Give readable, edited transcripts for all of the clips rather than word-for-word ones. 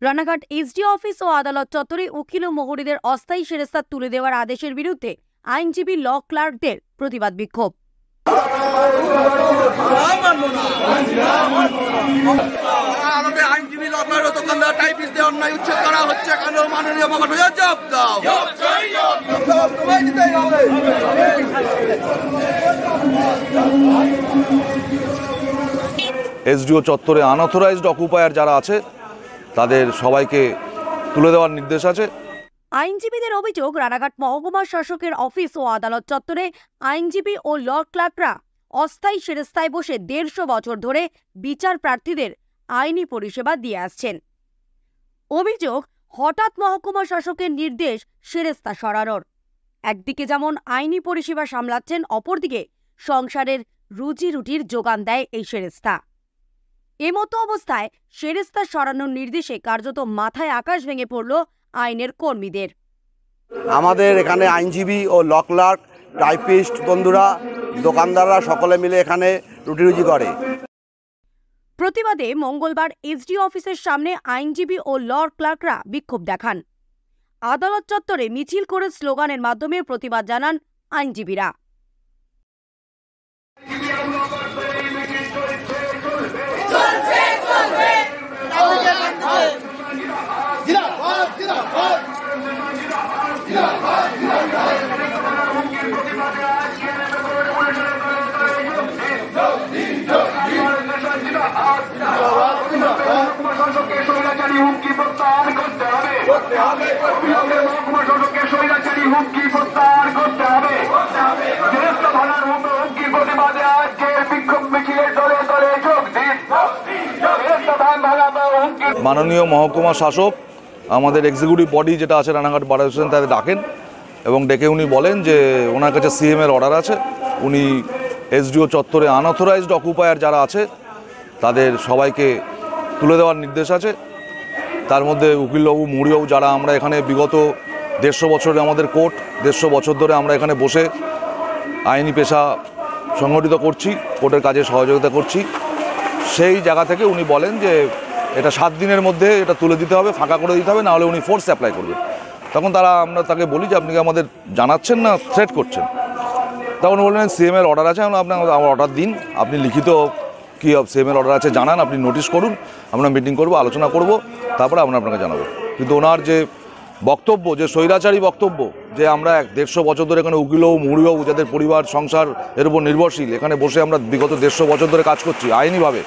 Ranaghat SDO office ও আদালত চত্বরে উকিল ও মোহরিদের অস্থায়ী সেরেস্তা তুলে দেওয়ার আদেশের বিরুদ্ধে আইনজীবী ল ক্লার্কদের প্রতিবাদ বিক্ষোভ। এসডিও চত্বরে আনঅথরাইজড অকুপায়ার যারা আছে তাদের সবাইকে তুলে দেওয়ার নির্দেশ আছে। আইনজীবীদের অভিযোগ, রানাঘাট মহকুমা শাসকের অফিস ও আদালত চত্বরে আইনজীবী ও ল ক্লার্করা অস্থায়ী সেরেস্তায় বসে 150 বছর ধরে বিচার প্রার্থীদের আইনি পরিষেবা দিয়ে আসছেন। অভিযোগ, হঠাৎ মহকুমা শাসকের নির্দেশ সেরেস্তা সরানোর। একদিকে যেমন আইনি পরিষেবা সামলাচ্ছেন, অপরদিকে সংসারের রুজি রুটির যোগান দেয় এই সেরেস্তা। এমতো অবস্থায় সেরেস্তা সরানোর নির্দেশে কার্যত মাথায় আকাশ ভেঙে পড়ল আইনের কর্মীদের। আমাদের এখানে আইনজীবী ও ল ক্লার্ক, টাইপিস্ট বন্ধুরা, দোকানদাররা সকলে মিলে এখানে রুটি করে। প্রতিবাদে মঙ্গলবার এসডিও অফিসের সামনে আইনজীবী ও ল ক্লার্করা বিক্ষোভ দেখান। আদালত চত্বরে মিছিল করে স্লোগানের মাধ্যমে প্রতিবাদ জানান আইনজীবীরা। মাননীয় মহকুমা শাসক আমাদের এক্সিকিউটিভ বডি যেটা আছে রানাঘাট বার অ্যাসোসিয়েশন তাদের ডাকেন এবং ডেকে উনি বলেন যে ওনার কাছে সিএম এর অর্ডার আছে, উনি এসডিও চত্বরে আনঅথরাইজড অকুপায়ার যারা আছে তাদের সবাইকে তুলে দেওয়ার নির্দেশ আছে। তার মধ্যে উকিলবাবু, মুড়িবাবু, যারা আমরা এখানে বিগত 150 বছরে আমাদের কোর্ট, 150 বছর ধরে আমরা এখানে বসে আইনি পেশা সংগঠিত করছি, কোর্টের কাজে সহযোগিতা করছি, সেই জায়গা থেকে উনি বলেন যে এটা 7 দিনের মধ্যে এটা তুলে দিতে হবে, ফাঁকা করে দিতে হবে, নাহলে উনি ফোর্স অ্যাপ্লাই করবেন। তখন আমরা তাকে বলি যে আপনি কি আমাদের জানাচ্ছেন না থ্রেট করছেন? তখন বললেন সিএম এর অর্ডার আছে। আপনার আমার অর্ডার দিন, আপনি লিখিত কি সিএম এর অর্ডার আছে জানান, আপনি নোটিশ করুন, আমরা মিটিং করব, আলোচনা করব, তারপরে আমরা আপনাকে জানাবো। কিন্তু ওনার যে বক্তব্য, যে স্বৈরাচারী বক্তব্য, যে আমরা 150 বছর ধরে এখানে উকিলবাবু, মুড়িবাবু, যাদের পরিবার সংসার এর উপর নির্ভরশীল, এখানে বসে আমরা বিগত 150 বছর ধরে কাজ করছি আইনিভাবে,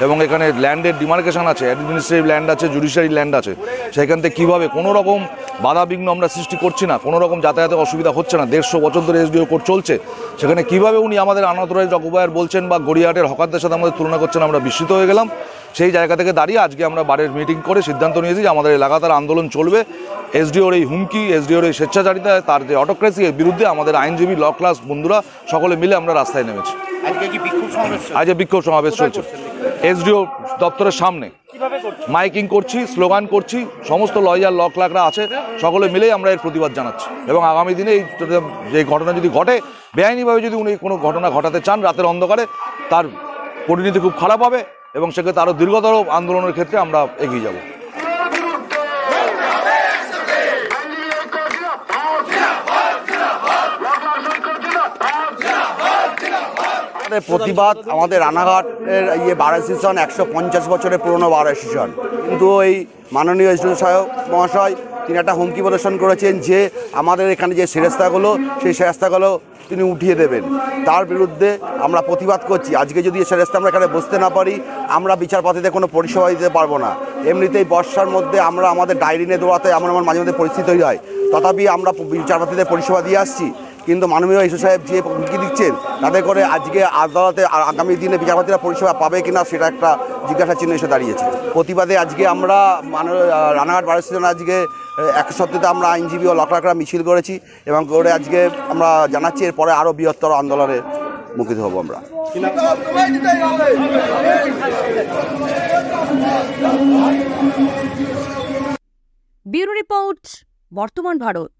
এবং এখানে ল্যান্ডের ডিমার্কেশন আছে, অ্যাডমিনিস্ট্রেটিভ ল্যান্ড আছে, জুডিশিয়ারি ল্যান্ড আছে, সেখান থেকে কীভাবে কোনো রকম বাধাবিঘ্ন আমরা সৃষ্টি করছি না, কোনো রকম যাতায়াতের অসুবিধা হচ্ছে না, 150 বছর ধরে এসডিও কোর্ট চলছে, সেখানে কীভাবে উনি আমাদের আনঅথরাইজড অকুপায়ার বলছেন বা গড়িয়াহাটের হকারদের সাথে আমাদের তুলনা করছেন, আমরা বিস্মিত হয়ে গেলাম। সেই জায়গা থেকে দাঁড়িয়ে আজকে আমরা বারের মিটিং করে সিদ্ধান্ত নিয়েছি যে আমাদের লাগাতার আন্দোলন চলবে। এসডিওর এই হুমকি, এসডিওর এই স্বেচ্ছাচারিতা, তার যে অটোক্রেসি, এর বিরুদ্ধে আমাদের আইনজীবী, ল ক্লাস বন্ধুরা সকলে মিলে আমরা রাস্তায় নেমেছি। আজকে বিক্ষোভ সমাবেশ চলছে এসডিও দপ্তরের সামনে, মাইকিং করছি, স্লোগান করছি, সমস্ত লয়ার, ল ক্লার্করা আছে, সকলে মিলেই আমরা এর প্রতিবাদ জানাচ্ছি। এবং আগামী দিনে এই যে ঘটনা যদি ঘটে, বেআইনিভাবে যদি উনি কোনো ঘটনা ঘটাতে চান রাতের অন্ধকারে, তার পরিণতি খুব খারাপ হবে এবং সেক্ষেত্রে আরও দীর্ঘতর আন্দোলনের ক্ষেত্রে আমরা এগিয়ে যাব। প্রতিবাদ আমাদের রানাঘাটের বার অ্যাসোসিয়েশন 150 বছরের পুরনো বার অ্যাসোসিয়েশন, কিন্তু এই মাননীয় এসডিও সাহেব মহাশয় তিনি একটা হুমকি প্রদর্শন করেছেন যে আমাদের এখানে যে সেরেস্তাগুলো, সেই সেরেস্তাগুলো তিনি উঠিয়ে দেবেন। তার বিরুদ্ধে আমরা প্রতিবাদ করছি। আজকে যদি সেরেস্তা আমরা এখানে বসতে না পারি, আমরা বিচারপতিদের কোনো পরিষেবা দিতে পারবো না। এমনিতেই বর্ষার মধ্যে আমরা আমাদের ডায়েরি নিয়ে দৌড়াতে আমার মাঝে মধ্যে পরিস্থিতি তৈরি হয়, তথাপি আমরা বিচারপতিদের পরিষেবা দিয়ে আসছি। কিন্তু মাননীয় এসডিও সাহেব যে হুমকি দিচ্ছেন, তাতে করে আজকে আদালতে আগামী দিনে বিচারপতিরা পরিষেবা পাবে কিনা সেটা একটা জিজ্ঞাসা চিহ্ন এসে দাঁড়িয়েছে। প্রতিবাদে আজকে আমরা রানাঘাট বার অ্যাসোসিয়েশন আজকে 1 সপ্তাহে আমরা আইনজীবী ও ল ক্লার্করা মিছিল করেছি এবং করে আজকে আমরা জানাচ্ছি এরপরে আরও বৃহত্তর আন্দোলনের মুখিত হব আমরা। ব্যুরো রিপোর্ট, বর্তমান ভারত।